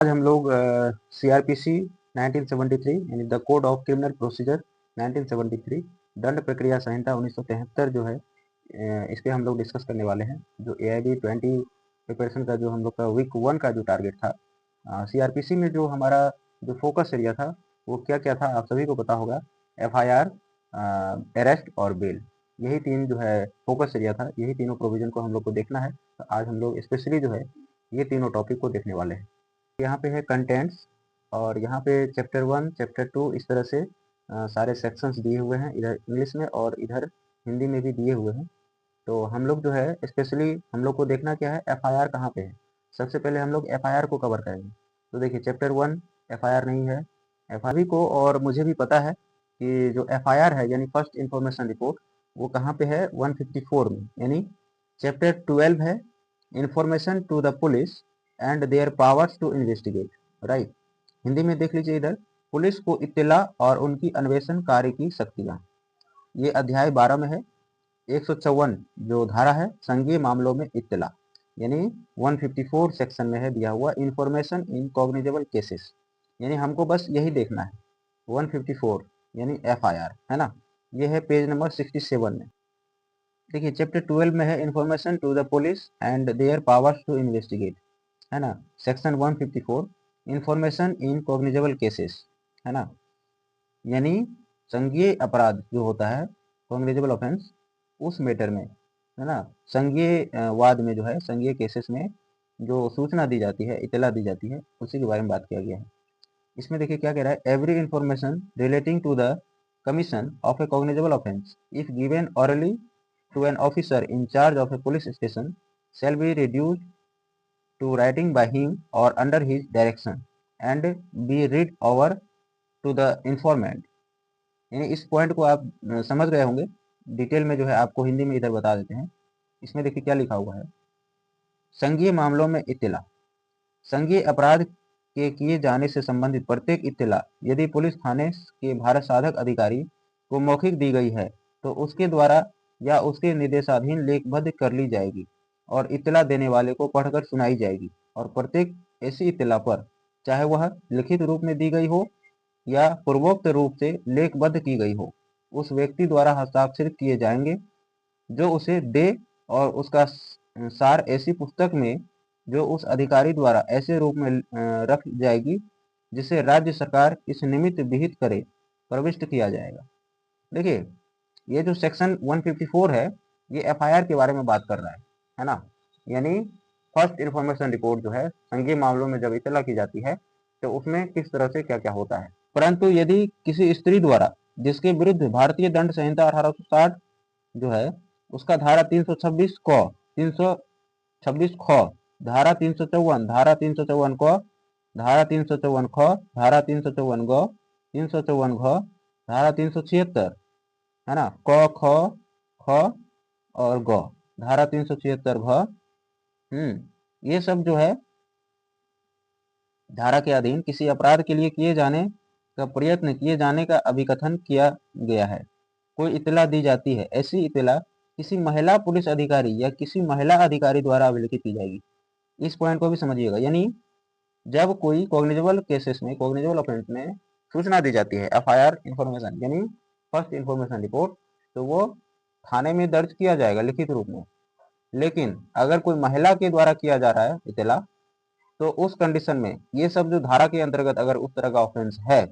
आज हम लोग CRPC 1973 यानी the code of criminal procedure 1973 दंड प्रक्रिया संहिता 1973 जो है इस पे हम लोग डिस्कस करने वाले हैं। जो AIB 20 प्रिपरेशन का जो हम लोग का वीक 1 का जो टारगेट था, CRPC में जो हमारा जो फोकस एरिया था वो क्या क्या था आप सभी को पता होगा। FIR, अरेस्ट और बेल, यही तीन जो है फोकस एरिया था। यही तीनों प्रोविजन को हम लोग को देखना है। तो आज हम लोग स्पेशली जो है ये तीनों टॉपिक को देखने वाले हैं। यहाँ पे है कंटेंट्स और यहाँ पे चैप्टर 1 चैप्टर 2 इस तरह से सारे सेक्शंस दिए हुए हैं, इधर इंग्लिश में और इधर हिंदी में भी दिए हुए हैं। तो हम लोग जो है स्पेशली हम लोग को देखना क्या है, FIR कहाँ पे है। सबसे पहले हम लोग FIR को कवर करेंगे। तो देखिए चैप्टर 1 FIR नहीं है। FIR को और मुझे भी पता है कि जो FIR है यानी फर्स्ट इंफॉर्मेशन रिपोर्ट वो कहाँ पे है, 154 में, यानी चैप्टर 12 है information to the police and their powers to investigate, right. Hindi में देख लीजिए इधर, पुलिस को इत्तला और उनकी अन्वेषण कार्य की शक्तियाँ, ये अध्याय 12 में है। 154 जो धारा है संघीय मामलों में इत्तला, यानी 154 सेक्शन में है दिया हुआ इंफॉर्मेशन इन कॉग्निजेबल केसेस, यानी हमको बस यही देखना है 154 यानी FIR, है ना। ये है पेज नंबर 67 में। देखिए चैप्टर 12 में है information to the police and their powers to investigate, है ना। Section 154 information in cognizable cases, है ना, यानी संज्ञेय अपराध जो होता है कॉग्निजेबल ऑफेंस उस मैटर में, है ना, संज्ञेय वाद में जो है संज्ञेय केसेस में जो सूचना दी जाती है, इतला दी जाती है, उसी के बारे में बात किया गया है। इसमें देखिए क्या कह रहा है, every information relating to the commission of a cognizable offence if given orally to an officer in charge of a police station shall be reduced to writing by him or under his direction and be read over to the informant। यानी इस point को आप समझ गए होंगे। Detail में जो है आपको हिंदी में इधर बता देते हैं। इसमें देखिए क्या लिखा हुआ है, संघीय मामलों में इत्तला, संघीय अपराध के किए जाने से संबंधित प्रत्येक इत्तला यदि पुलिस थाने के भारत साधक अधिकारी को मौखिक दी गई है तो उसके द्वारा या उसके निर्देशाधीन लेखबद्ध कर ली जाएगी और इत्तला देने वाले को पढ़कर सुनाई जाएगी। और प्रत्येक ऐसी इत्तला पर, चाहे वह लिखित रूप में दी गई हो या पूर्वोक्त रूप से लेखबद्ध की गई हो, उस व्यक्ति द्वारा हस्ताक्षरित किए जाएंगे जो उसे दे और उसका सार ऐसी पुस्तक में जो उस अधिकारी द्वारा ऐसे रूप में रख जाएगी जिसे राज्य सरकार इस निमित्त विहित करे प्रविष्ट किया जाएगा। देखिए ये जो सेक्शन 154 है ये FIR के बारे में बात कर रहा है ना, यानी फर्स्ट इंफॉर्मेशन रिपोर्ट जो है संघीय मामलों में जब इतला की जाती है तो उसमें किस तरह से क्या क्या होता है। परंतु यदि किसी स्त्री द्वारा जिसके विरुद्ध भारतीय दंड संहिता 1860 जो है उसका धारा 326 क 326 ख, धारा 354, धारा 354 क, धारा 354 ख, धारा 354 ग, 354 घ, धारा 376, है ना, क ख ख और ग, धारा 376 घ, ये सब जो है धारा के अधीन किसी अपराध के लिए किए जाने का प्रयत्न किए जाने का अभिकथन किया गया है, कोई इत्तला दी जाती है, ऐसी इत्तला किसी महिला पुलिस अधिकारी या किसी महिला अधिकारी द्वारा अभिलिखित की जाएगी। इस पॉइंट को भी समझिएगा, यानी जब कोई कॉग्निजेबल केसेस में, कॉग्निजेबल ऑफेंस में सूचना दी जाती है FIR इंफॉर्मेशन यानी फर्स्ट इंफॉर्मेशन रिपोर्ट, तो वो थाने में दर्ज किया जाएगा लिखित रूप में। लेकिन अगर कोई महिला के द्वारा किया जा रहा है इत्तला तो उस कंडीशन में ये सब जो धारा के अंतर्गत अगर उस तरह का ऑफेंस है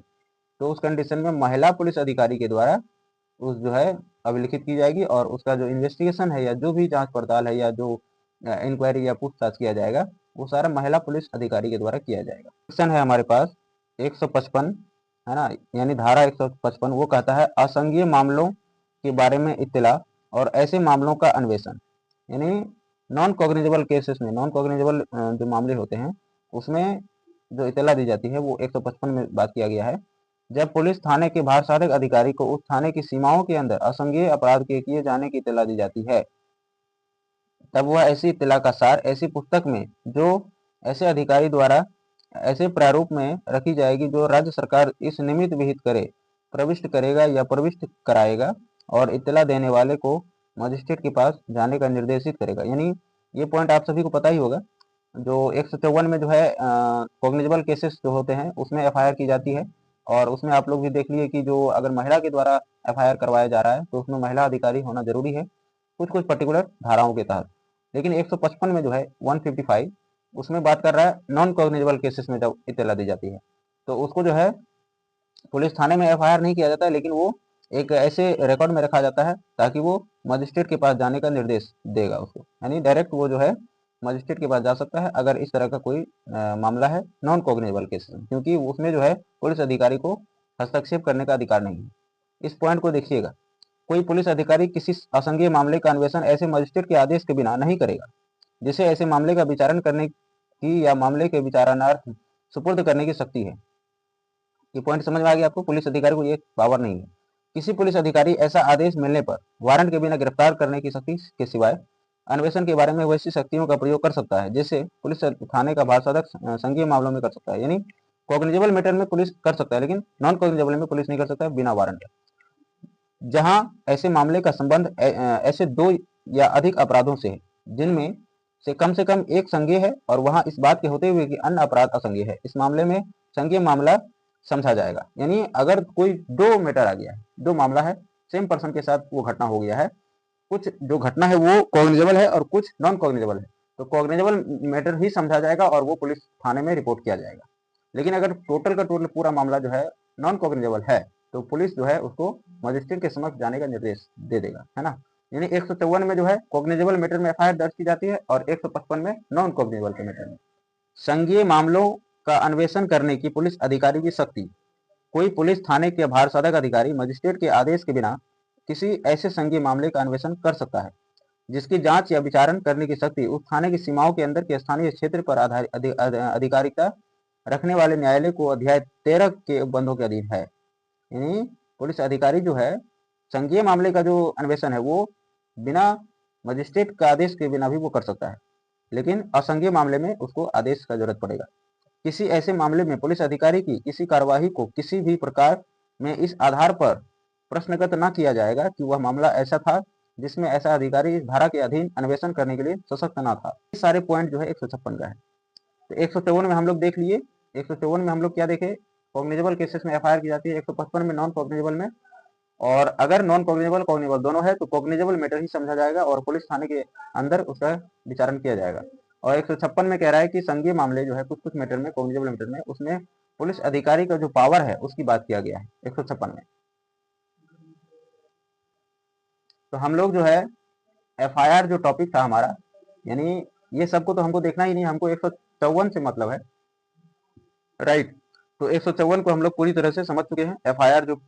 तो उस कंडीशन में महिला पुलिस अधिकारी के द्वारा उस जो है अभिलिखित की जाएगी और उसका जो इन्वेस्टिगेशन है या जो भी जांच पड़ताल है या जो इंक्वायरी या पूछताछ किया जाएगा वो सारा महिला पुलिस अधिकारी के द्वारा किया जाएगा। सेक्शन है हमारे पास 155, है ना, यानी धारा 155 वो कहता है असंघीय मामलों के बारे में इत्तला और ऐसे मामलों का अन्वेषण, यानी नॉन कॉग्निजेबल केसेस में, नॉन कॉग्निजेबल जो मामले होते हैं उसमें जो इत्तला दी जाती है वो 155 में बात किया गया है। जब पुलिस थाने के भार साधक अधिकारी को उस थाने की सीमाओं के अंदर असंज्ञेय अपराध के किए जाने की इत्तला दी जाती है तब वह ऐसी इत्तला का सार ऐसी पुस्तक में जो ऐसे अधिकारी द्वारा ऐसे प्रारूप में रखी जाएगी जो राज्य सरकार इस निमित्त विहित करे प्रविष्ट करेगा या प्रविष्ट कराएगा और इत्तला देने वाले को मजिस्ट्रेट के पास जाने का निर्देशित करेगा। यानी ये पॉइंट आप सभी को पता ही होगा जो 154 में जो है कॉग्निजेबल केसेस जो होते हैं उसमें एफआईआर की जाती है। और उसमें आप लोग भी देख लिए कि जो अगर महिला के द्वारा एफआईआर करवाया जा रहा है तो उसमें महिला अधिकारी होना जरूरी है कुछ कुछ पर्टिकुलर धाराओं के तहत। लेकिन 155 में जो है 155 उसमें बात कर रहा है नॉन कॉग्निजेबल केसेस में जब इत्तला दी जाती है तो उसको जो है पुलिस थाने में एफआईआर नहीं किया जाता है, लेकिन वो एक ऐसे रिकॉर्ड में रखा जाता है ताकि वो मजिस्ट्रेट के पास जाने का निर्देश देगा उसको, यानी डायरेक्ट वो जो है मजिस्ट्रेट के पास जा सकता है अगर इस तरह का कोई मामला है नॉन कॉग्निजेबल केस में, क्योंकि उसमें जो है पुलिस अधिकारी को हस्तक्षेप करने का अधिकार नहीं है। इस पॉइंट को देखिएगा, कोई पुलिस अधिकारी किसी असंज्ञेय मामले का अन्वेषण ऐसे मजिस्ट्रेट के आदेश के बिना नहीं करेगा जिसे ऐसे मामले का विचारण करने की या मामले के विचारणार्थ सुपुर्द करने की शक्ति है। ये पॉइंट समझ में आ गया आपको, पुलिस अधिकारी को ये पावर नहीं है। किसी पुलिस अधिकारी ऐसा आदेश मिलने पर वारंट के बिना गिरफ्तार करने की शक्ति के सिवाय अन्वेषण के बारे में वैसी शक्तियों का प्रयोग कर सकता है जैसे पुलिस थाने का भारसाधक संघीय मामलों में कर सकता है। यानी कॉग्निजेबल मैटर में पुलिस कर सकता है लेकिन नॉन कॉग्निजेबल में पुलिस नहीं कर सकता है बिना वारंट। जहां ऐसे मामले का संबंध ऐसे दो या अधिक अपराधों से है जिनमें से कम एक संज्ञेय है और वहां इस बात के होते हुए कि अन्य अपराध असंज्ञेय है, इस मामले में संज्ञेय मामला समझा जाएगा। यानी अगर कोई दो मैटर आ गया है, दो मामला है, सेम पर्सन के साथ वो घटना हो गया है, कुछ जो घटना है वो कॉग्निजेबल है और कुछ नॉन कॉग्निजेबल है, तो कॉग्निजेबल मैटर ही समझा जाएगा और वो पुलिस थाने में रिपोर्ट किया जाएगा। लेकिन अगर टोटल का टोटल पूरा मामला जो है नॉन कॉग्निजेबल है तो पुलिस जो है उसको मजिस्ट्रेट के समक्ष जाने का निर्देश दे देगा, है ना। यानी 154 में जो है कॉग्निजेबल मैटर में एफआईआर दर्ज की जाती है और 155 में नॉन कॉग्निजेबल के मैटर में। संज्ञेय मामलों का अन्वेषण करने की पुलिस अधिकारी की शक्ति। कोई पुलिस थाने के भारसाधक अधिकारी मजिस्ट्रेट के आदेश के बिना किसी ऐसे संज्ञेय मामले का अन्वेषण कर सकता है जिसकी जांच या विचारण करने की शक्ति उस थाने की सीमाओं के अंदर के स्थानीय क्षेत्र पर आधारित अधिकारिता रखने वाले न्यायालय को अध्याय 13 के बंधों के अधीन है। यानी पुलिस अधिकारी जो है संज्ञेय मामले का जो अन्वेषण है वो बिना मजिस्ट्रेट का आदेश के बिना भी वो कर सकता है, लेकिन असंज्ञेय मामले में उसको आदेश का जरूरत पड़ेगा। किसी ऐसे मामले में पुलिस अधिकारी की किसी कार्यवाही को किसी भी प्रकार में इस आधार पर प्रश्नगत न किया जाएगा कि वह मामला ऐसा था जिसमें ऐसा अधिकारी इस धारा के अधीन अन्वेषण करने के लिए सशक्त न था। ये सारे पॉइंट जो है 156 का है। तो 154 में हम लोग देख लिए, 154 में हम लोग क्या देखे, कॉग्निजेबल केसेस में एफआईआर की जाती है, 155 में नॉन कॉग्निजेबल में। और अगर नॉन कॉग्निजेबल कॉग्निजेबल दोनों है तो कॉग्निजेबल मैटर ही समझा जाएगा और पुलिस थाने के अंदर उसका विचारण किया जाएगा। और 156 में कह रहा है कि संज्ञेय मामले जो है कुछ कुछ मैटर में कॉग्निजेबल मैटर में उसमें पुलिस अधिकारी का जो पावर है उसकी बात किया गया है 156 में। तो हम लोग जो है एफआईआर जो टॉपिक था हमारा, यानी ये सबको तो हमको देखना ही नहीं, हमको 154 से मतलब है, राइट। तो 154 को हम लोग पूरी तरह से समझ चुके हैं, एफआईआर जो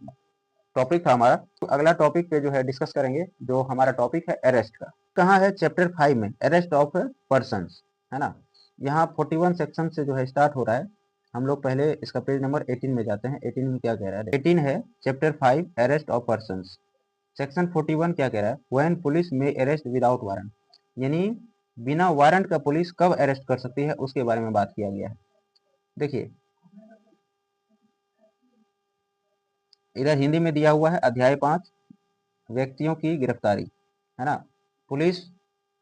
टॉपिक था हमारा। तो अगला टॉपिक पे जो है डिस्कस करेंगे, जो हमारा टॉपिक है अरेस्ट का। कहाँ है चैप्टर 5 में, अरेस्ट ऑफ पर्सन्स, है ना। यहाँ 41 सेक्शन से जो है स्टार्ट हो रहा है। हम लोग पहले इसका पेज नंबर 18 में जाते हैं। 18 में क्या कह रहा है, 18 है chapter 5 arrest of persons. Section 41 क्या कह रहा है, व्हेन पुलिस में अरेस्ट विदाउट वारंट, यानी बिना वारंट का पुलिस कब अरेस्ट कर सकती है उसके बारे में बात किया गया है। देखिए इधर हिंदी में दिया हुआ है अध्याय 5 व्यक्तियों की गिरफ्तारी, है ना। पुलिस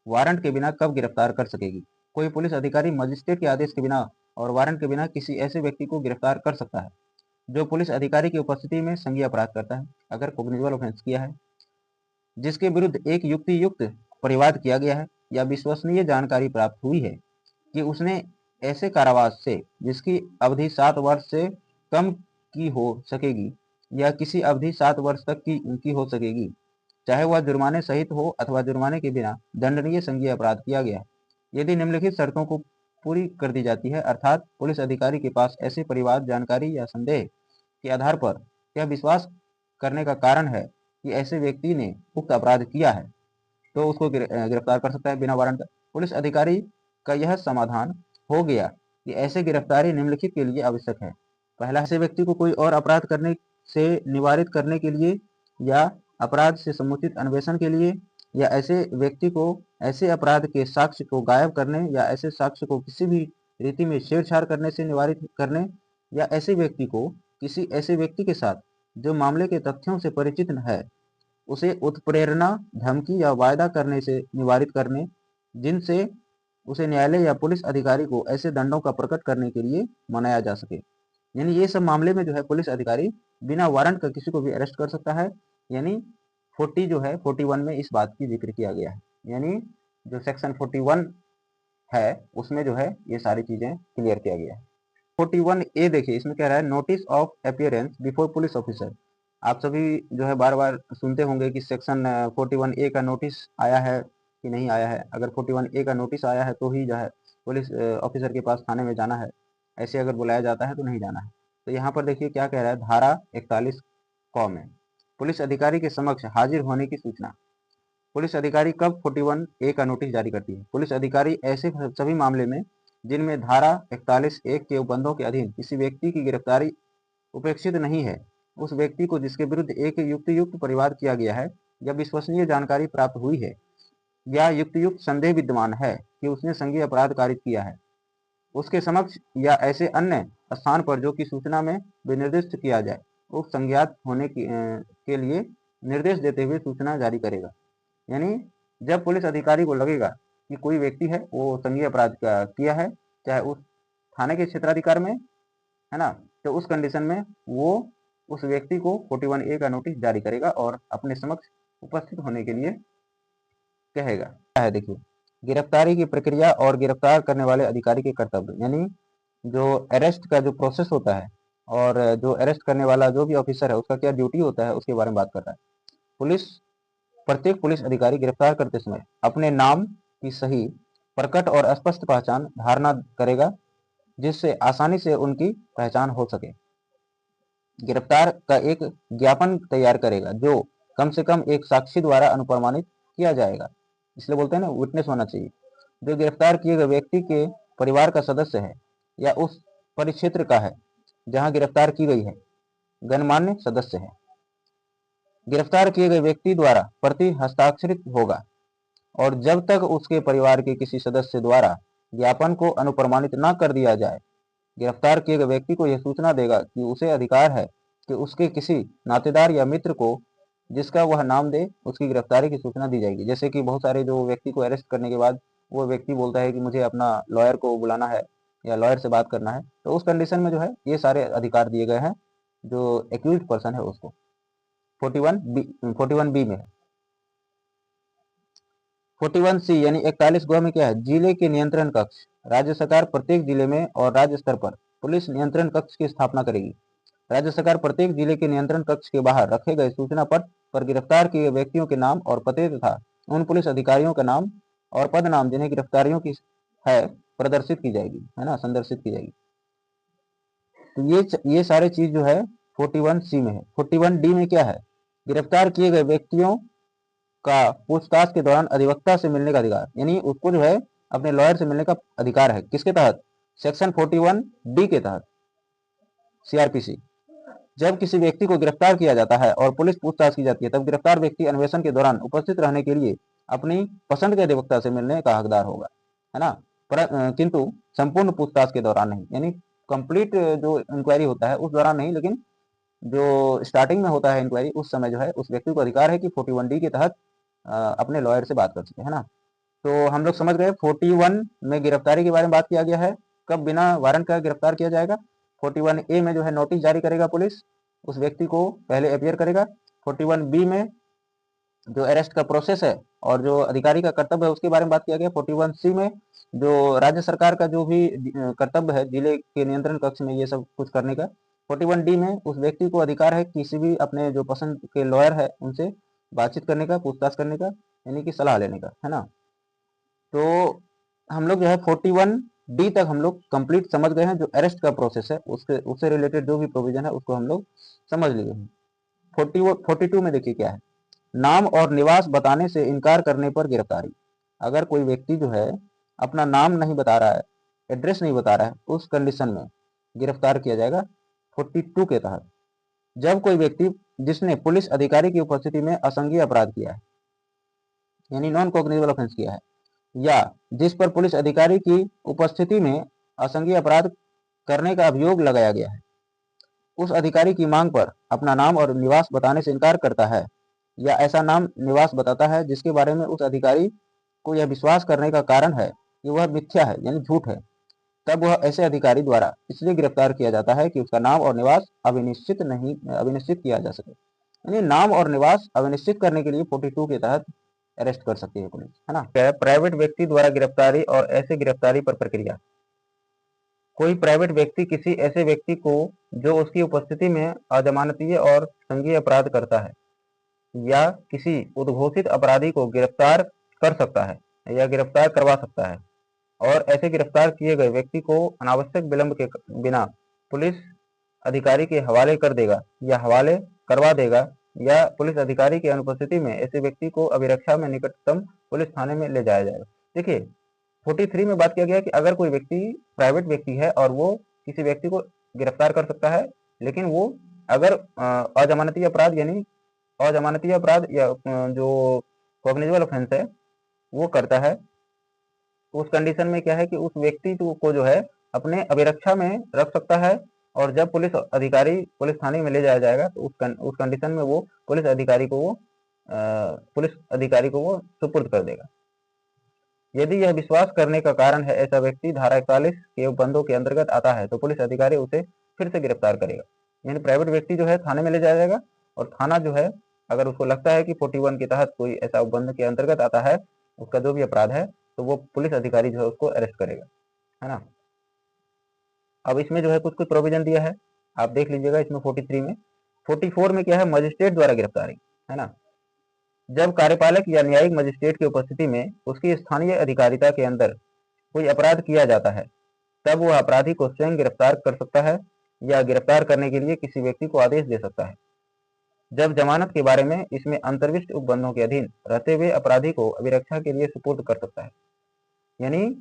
वारंट के बिना कब गिरफ्तार कर सकेगी। कोई पुलिस अधिकारी मजिस्ट्रेट के आदेश के बिना और वारंट के बिना किसी ऐसे व्यक्ति को गिरफ्तार कर सकता है जो पुलिस अधिकारी की उपस्थिति में संज्ञेय अपराध करता है, अगर कॉग्निजेबल ऑफेंस किया है, जिसके विरुद्ध एक युक्ति युक्त परिवाद किया गया है या विश्वसनीय जानकारी प्राप्त हुई है कि उसने ऐसे कारावास से जिसकी अवधि 7 वर्ष से कम की हो सकेगी या किसी अवधि 7 वर्ष तक की हो सकेगी, चाहे वह जुर्माने सहित हो अथवा जुर्माने के बिना दंडनीय संज्ञेय अपराध किया गया है, यदि निम्नलिखित शर्तों को पूरी कर दी जाती है, अर्थात पुलिस अधिकारी के पास ऐसे परिवार जानकारी या संदेह के आधार पर यह विश्वास करने का कारण है कि ऐसे व्यक्ति ने उक्त अपराध किया है, तो उसको गिरफ्तार कर सकता है बिना वारंट का। पुलिस अधिकारी का यह समाधान हो गया कि ऐसे गिरफ्तारी निम्नलिखित के लिए आवश्यक है। पहला, ऐसे व्यक्ति को कोई और अपराध करने से निवारित करने के लिए या अपराध से समुचित अन्वेषण के लिए, या ऐसे व्यक्ति को ऐसे अपराध के साक्ष्य को गायब करने या ऐसे साक्ष्य को किसी भी रीति में छेड़छाड़ करने से निवारित करने, या ऐसे व्यक्ति को किसी ऐसे व्यक्ति के साथ जो मामले के तथ्यों से परिचित है उसे उत्प्रेरणा, धमकी या वायदा करने से निवारित करने, जिनसे उसे न्यायालय या पुलिस अधिकारी को ऐसे दंडों का प्रकट करने के लिए मनाया जा सके। यानी ये सब मामले में जो है पुलिस अधिकारी बिना वारंट का किसी को भी अरेस्ट कर सकता है। यानी 40 जो है 41 में इस बात की जिक्र किया गया है। यानी जो सेक्शन 41 है उसमें जो है ये सारी चीजें क्लियर किया गया है। 41A देखिए, इसमें कह रहा है notice of appearance before police officer. आप सभी जो है बार बार सुनते होंगे कि सेक्शन 41A का नोटिस आया है कि नहीं आया है। अगर 41A का नोटिस आया है तो ही जो है पुलिस ऑफिसर के पास थाने में जाना है, ऐसे अगर बुलाया जाता है तो नहीं जाना है। तो यहाँ पर देखिए क्या कह रहा है, धारा 41 क में पुलिस अधिकारी के समक्ष हाजिर होने की सूचना। पुलिस अधिकारी कब 41A का नोटिस जारी करती है? पुलिस अधिकारी ऐसे सभी मामले में जिनमें धारा 41(1) के उपबंधों के अधीन किसी व्यक्ति की गिरफ्तारी उपेक्षित नहीं है, उस व्यक्ति को जिसके विरुद्ध एक युक्त परिवाद किया गया है या विश्वसनीय जानकारी प्राप्त हुई है या युक्त संदेह विद्यमान है कि उसने संज्ञेय अपराध कारित किया है, उसके समक्ष या ऐसे अन्य स्थान पर जो कि सूचना में विनिर्दिष्ट किया जाए, उस संज्ञात होने के लिए निर्देश देते हुए सूचना जारी करेगा। यानी जब पुलिस अधिकारी को लगेगा कि कोई व्यक्ति है वो संज्ञेय अपराध किया है, चाहे उस थाने के क्षेत्राधिकार में है ना, तो उस कंडीशन में वो उस व्यक्ति को 41A का नोटिस जारी करेगा और अपने समक्ष उपस्थित होने के लिए कहेगा। क्या है देखिए, गिरफ्तारी की प्रक्रिया और गिरफ्तार करने वाले अधिकारी के कर्तव्य। यानी जो अरेस्ट का जो प्रोसेस होता है और जो अरेस्ट करने वाला जो भी ऑफिसर है उसका क्या ड्यूटी होता है उसके बारे में बात कर रहा है। प्रत्येक पुलिस अधिकारी गिरफ्तार करते समय अपने नाम की सही, प्रकट और स्पष्ट पहचान धारणा करेगा जिससे आसानी से उनकी पहचान हो सके। गिरफ्तार का एक ज्ञापन तैयार करेगा जो कम से कम एक साक्षी द्वारा अनुप्रमाणित किया जाएगा, इसलिए बोलते हैं ना विटनेस होना चाहिए। जो गिरफ्तार किए गए व्यक्ति के परिवार का सदस्य है या उस परिक्षेत्र का है जहां गिरफ्तार की गई है गणमान्य सदस्य है। गिरफ्तार किए गए व्यक्ति द्वारा प्रति हस्ताक्षरित होगा और जब तक उसके परिवार के किसी सदस्य द्वारा ज्ञापन को अनुप्रमाणित न कर दिया जाए, गिरफ्तार किए गए व्यक्ति को यह सूचना देगा कि उसे अधिकार है कि उसके किसी नातेदार या मित्र को जिसका वह नाम दे उसकी गिरफ्तारी की सूचना दी जाएगी। जैसे कि बहुत सारे जो व्यक्ति को अरेस्ट करने के बाद वो व्यक्ति बोलता है कि मुझे अपना लॉयर को बुलाना है या लॉयर से बात करना है, तो उस कंडीशन में जो है ये सारे अधिकार दिए गए हैं जो एक्यूज्ड पर्सन है उसको। 41B में है। 41C यानी 41 ग में क्या है, जिले के नियंत्रण कक्ष। राज्य सरकार प्रत्येक जिले में और राज्य स्तर पर पुलिस नियंत्रण कक्ष की स्थापना करेगी। राज्य सरकार प्रत्येक जिले के नियंत्रण कक्ष के बाहर रखे गए सूचना पट पर गिरफ्तार किए व्यक्तियों के नाम और पते तथा उन पुलिस अधिकारियों का नाम और पद नाम जिन्हें गिरफ्तारियों की है प्रदर्शित की जाएगी, है ना, संदर्शित की जाएगी। तो ये सारे चीज जो है 41C में है। 41D में क्या है, गिरफ्तार किए गए व्यक्तियों का पूछताछ के दौरान अधिवक्ता से मिलने का अधिकार। यानी उसको जो है अपने लॉयर से मिलने का अधिकार है। किसके तहत, सेक्शन 41D के तहत CRPC। जब किसी व्यक्ति को गिरफ्तार किया जाता है और पुलिस पूछताछ की जाती है तब गिरफ्तार व्यक्ति अन्वेषण के दौरान उपस्थित रहने के लिए अपनी पसंद के अधिवक्ता से मिलने का हकदार होगा, है ना, किंतु संपूर्ण पूछताछ के दौरान नहीं। यानी कंप्लीट जो इंक्वायरी होता है उस दौरान नहीं, लेकिन जो स्टार्टिंग में होता है इंक्वायरी उस समय जो है उस व्यक्ति को अधिकार है कि 41D के तहत अपने लॉयर से बात कर सके, है ना। तो हम लोग समझ गए 41 में गिरफ्तारी के बारे में बात किया गया है, कब बिना वारंट का गिरफ्तार किया जाएगा। 41A में जो है नोटिस जारी करेगा पुलिस, उस व्यक्ति को पहले अपियर करेगा। 41B में जो अरेस्ट का प्रोसेस है और जो अधिकारी का कर्तव्य है उसके बारे में बात किया गया। 41C में जो राज्य सरकार का जो भी कर्तव्य है जिले के नियंत्रण कक्ष में ये सब कुछ करने का। 41D में उस व्यक्ति को अधिकार है किसी भी अपने जो पसंद के लॉयर है उनसे बातचीत करने का, पूछताछ करने का, यानी कि सलाह लेने का, है ना। तो हम लोग जो है 41D तक हम लोग कंप्लीट समझ गए हैं। जो अरेस्ट का प्रोसेस है उससे रिलेटेड जो भी प्रोविजन है उसको हम लोग समझ लिए हैं। 42 में देखिए क्या है, नाम और निवास बताने से इनकार करने पर गिरफ्तारी। अगर कोई व्यक्ति जो है अपना नाम नहीं बता रहा है, एड्रेस नहीं बता रहा है, उस कंडीशन में गिरफ्तार किया जाएगा 42 के तहत। जब कोई व्यक्ति जिसने पुलिस अधिकारी की उपस्थिति में असंज्ञेय अपराध किया है, यानी नॉन कॉग्निजेबल ऑफेंस किया है, या जिस पर पुलिस अधिकारी की उपस्थिति में असंज्ञेय अपराध करने का अभियोग लगाया गया है, उस अधिकारी की मांग पर अपना नाम और निवास बताने से इनकार करता है या ऐसा नाम निवास बताता है जिसके बारे में उस अधिकारी को यह विश्वास करने का कारण है कि वह मिथ्या है यानी झूठ है, तब वह ऐसे अधिकारी द्वारा इसलिए गिरफ्तार किया जाता है कि उसका नाम और निवास अविनिश्चित किया जा सके। यानी नाम और निवास अविनिश्चित करने के लिए 42 के तहत अरेस्ट कर सकती है पुलिस, है ना। प्राइवेट व्यक्ति द्वारा गिरफ्तारी और ऐसे गिरफ्तारी पर प्रक्रिया। कोई प्राइवेट व्यक्ति किसी ऐसे व्यक्ति को जो उसकी उपस्थिति में अजमानतीय और संज्ञेय अपराध करता है या किसी उद्घोषित अपराधी को गिरफ्तार कर सकता है या गिरफ्तार करवा सकता है, और ऐसे गिरफ्तार किए गए व्यक्ति को अनावश्यक विलंब के बिना पुलिस अधिकारी के हवाले कर देगा या हवाले करवा देगा, या पुलिस अधिकारी की अनुपस्थिति में ऐसे व्यक्ति को अभिरक्षा में निकटतम पुलिस थाने में ले जाया जाएगा। देखिए 43 में बात किया गया कि अगर कोई व्यक्ति प्राइवेट व्यक्ति है और वो किसी व्यक्ति को गिरफ्तार कर सकता है, लेकिन वो अगर अजमानती अपराध यानी अजमानती अपराध या जो कॉग्निजेबल ऑफेंस है वो करता है, उस कंडीशन में क्या है कि उस व्यक्ति को जो है अपने अभिरक्षा में रख सकता है, और जब पुलिस अधिकारी पुलिस थाने में ले जाया जाएगा तो उस कंडीशन में वो पुलिस अधिकारी को वो सुपुर्द कर देगा। यदि यह विश्वास करने का कारण है ऐसा व्यक्ति धारा 41 के उपबंधों के अंतर्गत आता है तो पुलिस अधिकारी उसे फिर से गिरफ्तार करेगा। यानी प्राइवेट व्यक्ति जो है थाने में ले जाया जाएगा, और थाना जो है अगर उसको लगता है कि 41 के तहत कोई ऐसा उपबंध के अंतर्गत आता है, उसका जो भी अपराध है, तो वो पुलिस अधिकारी जो है उसको अरेस्ट करेगा, है ना। अब इसमें जो है कुछ कुछ प्रोविजन दिया है, आप देख लीजिएगा इसमें 43 में। 44 में क्या है, मजिस्ट्रेट द्वारा गिरफ्तारी, है ना। जब कार्यपालक या न्यायिक मजिस्ट्रेट की उपस्थिति में उसकी स्थानीय अधिकारिता के अंदर कोई अपराध किया जाता है, तब वह अपराधी को स्वयं गिरफ्तार कर सकता है या गिरफ्तार करने के लिए किसी व्यक्ति को आदेश दे सकता है। जब जमानत के बारे में इसमें अंतर्विष्ट उपबंधों के अधीन रहते हुए अपराधी को अभिरक्षा के लिए सुपुर्द कर सकता है। यानी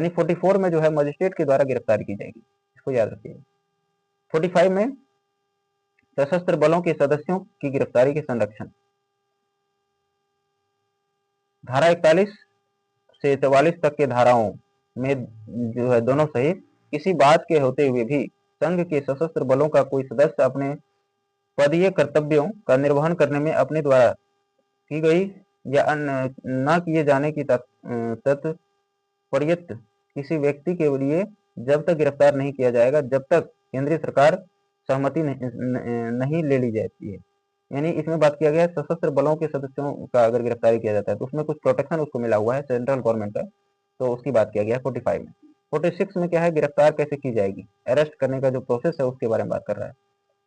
44 में जो है मजिस्ट्रेट के द्वारा गिरफ्तारी की जाएगी, इसको याद रखिएगा। 45 में सशस्त्र बलों के सदस्यों की गिरफ्तारी के संरक्षण। धारा 41 से 44 तक के धाराओं में जो है दोनों सहित किसी बात के होते हुए भी संघ के सशस्त्र बलों का कोई सदस्य अपने पदीय कर्तव्यों का निर्वहन करने में अपने द्वारा की गई या न किए जाने की तत्पर्यत किसी व्यक्ति के लिए जब तक गिरफ्तार नहीं किया जाएगा जब तक केंद्रीय सरकार सहमति नहीं ले ली जाती है। यानी इसमें बात किया गया है सशस्त्र बलों के सदस्यों का अगर गिरफ्तारी किया जाता है तो उसमें कुछ प्रोटेक्शन उसको मिला हुआ है सेंट्रल गवर्नमेंट का, तो उसकी बात किया गया है 45 में। 46 में क्या है, गिरफ्तार कैसे की जाएगी, अरेस्ट करने का जो प्रोसेस है उसके बारे में बात कर रहा है।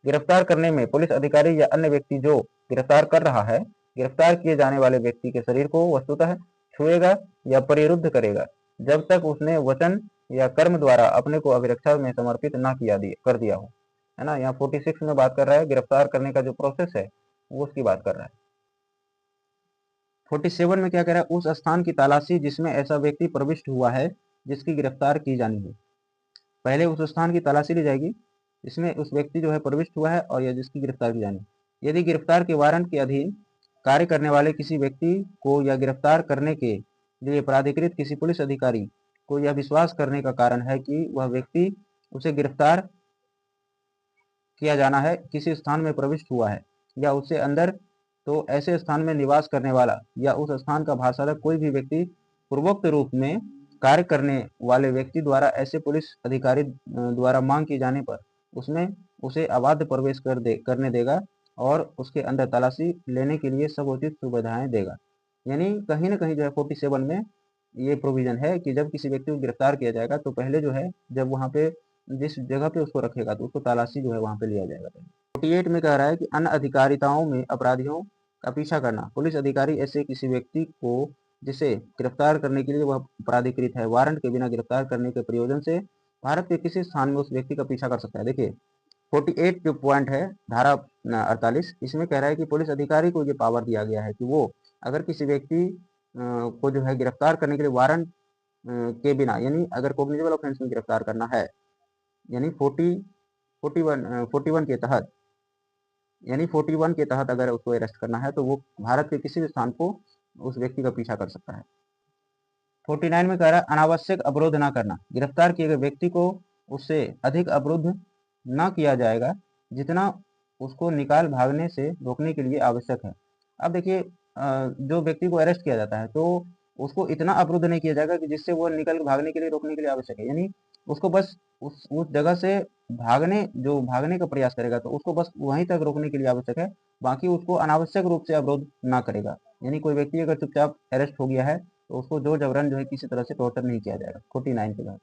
गिरफ्तार करने में पुलिस अधिकारी या अन्य व्यक्ति जो गिरफ्तार कर रहा है, गिरफ्तार किए जाने वाले व्यक्ति के शरीर को वस्तुतः छुएगा या परिरुद्ध करेगा जब तक उसने वचन या कर्म द्वारा अपने को अभिरक्षा में समर्पित न कर दिया हो, है ना। यहाँ 46 में बात कर रहा है गिरफ्तार करने का जो प्रोसेस है वो उसकी बात कर रहा है। 47 में क्या कह रहा है, उस स्थान की तलाशी जिसमें ऐसा व्यक्ति प्रविष्ट हुआ है जिसकी गिरफ्तार की जानी है। पहले उस स्थान की तलाशी ली जाएगी इसमें उस व्यक्ति जो है प्रविष्ट हुआ है और या जिसकी गिरफ्तार की जानी। यदि गिरफ्तार के वारंट के अधीन कार्य करने वाले किसी व्यक्ति को या गिरफ्तार करने के लिए प्राधिकृत किसी पुलिस अधिकारी को यह विश्वास करने का कारण है कि वह व्यक्ति उसे गिरफ्तार किया जाना है किसी स्थान में प्रविष्ट हुआ है या उससे अंदर, तो ऐसे स्थान में निवास करने वाला या उस स्थान का भाषालक कोई भी व्यक्ति पूर्वोक्त रूप में कार्य करने वाले व्यक्ति द्वारा ऐसे पुलिस अधिकारी द्वारा मांग किए जाने पर उसमें उसे अबाध प्रवेश करने देगा और उसके अंदर तलाशी लेने के लिए सब उचित सुविधाएं देगा। यानी कहीं ना कहीं जो है 47 में ये प्रोविजन है कि जब किसी व्यक्ति को गिरफ्तार किया जाएगा तो पहले जो है जब वहाँ पे जिस जगह पे उसको रखेगा तो उसको तलाशी जो है वहाँ पे लिया जाएगा। 48 में कह रहा है कि अन्य अधिकारिताओं में अपराधियों का पीछा करना। पुलिस अधिकारी ऐसे किसी व्यक्ति को जिसे गिरफ्तार करने के लिए वह प्राधिकृत है वारंट के बिना गिरफ्तार करने के प्रयोजन से भारत के किसी स्थान में उस व्यक्ति का पीछा कर सकता है। देखिए 48 जो पॉइंट है धारा 48 इसमें कह रहा है कि पुलिस अधिकारी को ये पावर दिया गया है कि वो अगर किसी व्यक्ति को जो है गिरफ्तार करने के लिए वारंट के बिना यानी अगर कॉग्निजेबल ऑफेंस में गिरफ्तार करना है यानी 41 के तहत यानी 41 के तहत अगर उसको अरेस्ट करना है तो वो भारत के किसी भी स्थान को उस व्यक्ति का पीछा कर सकता है। 49 में कह रहा है अनावश्यक अवरोध न करना। गिरफ्तार किए गए व्यक्ति को उससे अधिक अवरुद्ध न किया जाएगा जितना उसको निकाल भागने से रोकने के लिए आवश्यक है। अब देखिए जो व्यक्ति को अरेस्ट किया जाता है तो उसको इतना अवरुद्ध नहीं किया जाएगा कि जिससे वो निकल भागने के लिए रोकने के लिए आवश्यक है। यानी उसको बस उस जगह से भागने का प्रयास करेगा तो उसको बस वहीं तक रोकने के लिए आवश्यक है, बाकी उसको अनावश्यक रूप से अवरोध ना करेगा। यानी कोई व्यक्ति अगर चुपचाप अरेस्ट हो गया है तो उसको जोर जबरन जो है किसी तरह से टॉर्चर नहीं किया जाएगा। 49 के बाद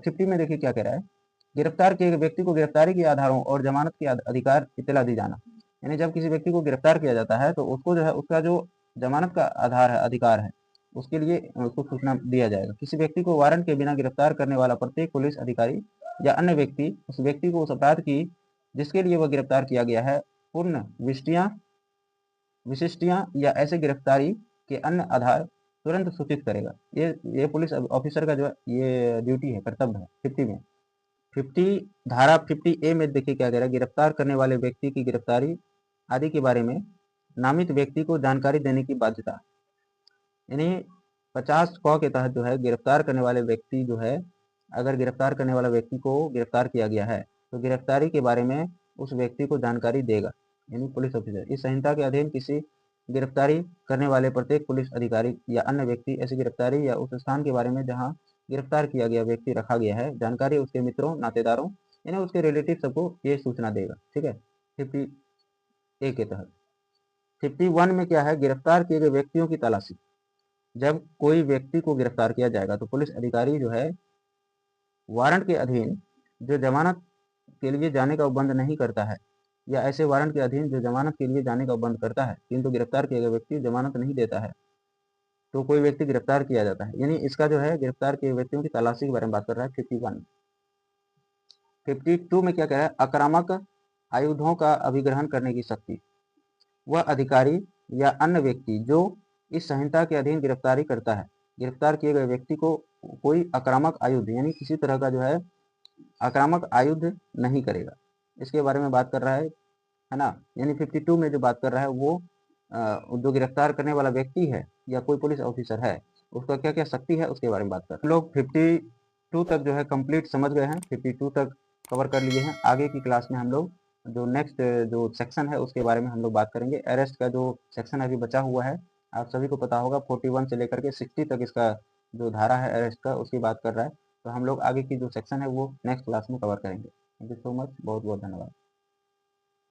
50 में देखिए क्या कह रहा है, गिरफ्तार किए गए व्यक्ति को गिरफ्तारी के आधारों और जमानत के अधिकार इत्तला दी जाना। यानी जब किसी व्यक्ति को गिरफ्तार किया जाता है तो उसको जो है उसका जो जमानत का आधार है, अधिकार है, उसके लिए उसको सूचना दिया जाएगा। किसी व्यक्ति को वारंट के बिना गिरफ्तार करने वाला प्रत्येक पुलिस अधिकारी या अन्य व्यक्ति उस व्यक्ति को उस अपराध की जिसके लिए वह गिरफ्तार किया गया है पूर्ण विशिष्टियां या ऐसे गिरफ्तारी के अन्य आधार तुरंत सूचित करेगा। ये पुलिस ऑफिसर का जो है ये ड्यूटी है, कर्तव्य है। 50 में 50 धारा 50A में देखिए क्या कह रहा है, गिरफ्तार करने वाले व्यक्ति की गिरफ्तारी आदि के बारे में नामित व्यक्ति को जानकारी देने की बाध्यता। यानी 50 क के तहत जो है गिरफ्तार करने वाले व्यक्ति जो है, अगर गिरफ्तार करने वाला व्यक्ति को गिरफ्तार किया गया है तो गिरफ्तारी के बारे में उस व्यक्ति को जानकारी देगा, यानी पुलिस ऑफिसर। इस संहिता के अधीन किसी गिरफ्तारी करने वाले प्रत्येक पुलिस अधिकारी या अन्य व्यक्ति ऐसी गिरफ्तारी या उस स्थान के बारे में जहां गिरफ्तार किया गया व्यक्ति रखा गया है जानकारी उसके मित्रों, नातेदारों, यानी उसके रिलेटिव सबको ये सूचना देगा। ठीक है, 50A के तहत। 51 में क्या है, गिरफ्तार किए गए व्यक्तियों की तलाशी। जब कोई व्यक्ति को गिरफ्तार किया जाएगा तो पुलिस अधिकारी जो है वारंट के अधीन जो जमानत के लिए जाने का बंद नहीं करता है या ऐसे वारंट के अधीन जो जमानत के लिए जाने का बंद करता है किंतु गिरफ्तार किए गए व्यक्ति जमानत नहीं देता है तो कोई व्यक्ति गिरफ्तार किया जाता है। यानी इसका जो है गिरफ्तार किए व्यक्तियों की तलाशी के बारे में बात कर रहा है 51। 52 में क्या कह रहा है, आक्रामक आयुधों का अभिग्रहण करने की शक्ति। वह अधिकारी या अन्य व्यक्ति जो इस संहिता के अधीन गिरफ्तारी करता है, गिरफ्तार किए गए व्यक्ति को कोई आक्रामक आयुध यानी किसी तरह का जो है आक्रामक आयुध नहीं करेगा, इसके बारे में बात कर रहा है ना। यानी 52 में जो बात कर रहा है वो जो गिरफ्तार करने वाला व्यक्ति है या कोई पुलिस ऑफिसर है उसका क्या क्या शक्ति है उसके बारे में बात कर रहे हैं। हम लोग 52 तक जो है कंप्लीट समझ गए हैं, 52 तक कवर कर लिए हैं। आगे की क्लास में हम लोग जो नेक्स्ट जो सेक्शन है उसके बारे में हम लोग बात करेंगे। अरेस्ट का जो सेक्शन अभी बचा हुआ है आप सभी को पता होगा, 41 से लेकर के 60 तक इसका जो धारा है अरेस्ट का उसकी बात कर रहा है। तो हम लोग आगे की जो सेक्शन है वो नेक्स्ट क्लास में कवर करेंगे। थैंक यू सो मच, बहुत बहुत धन्यवाद।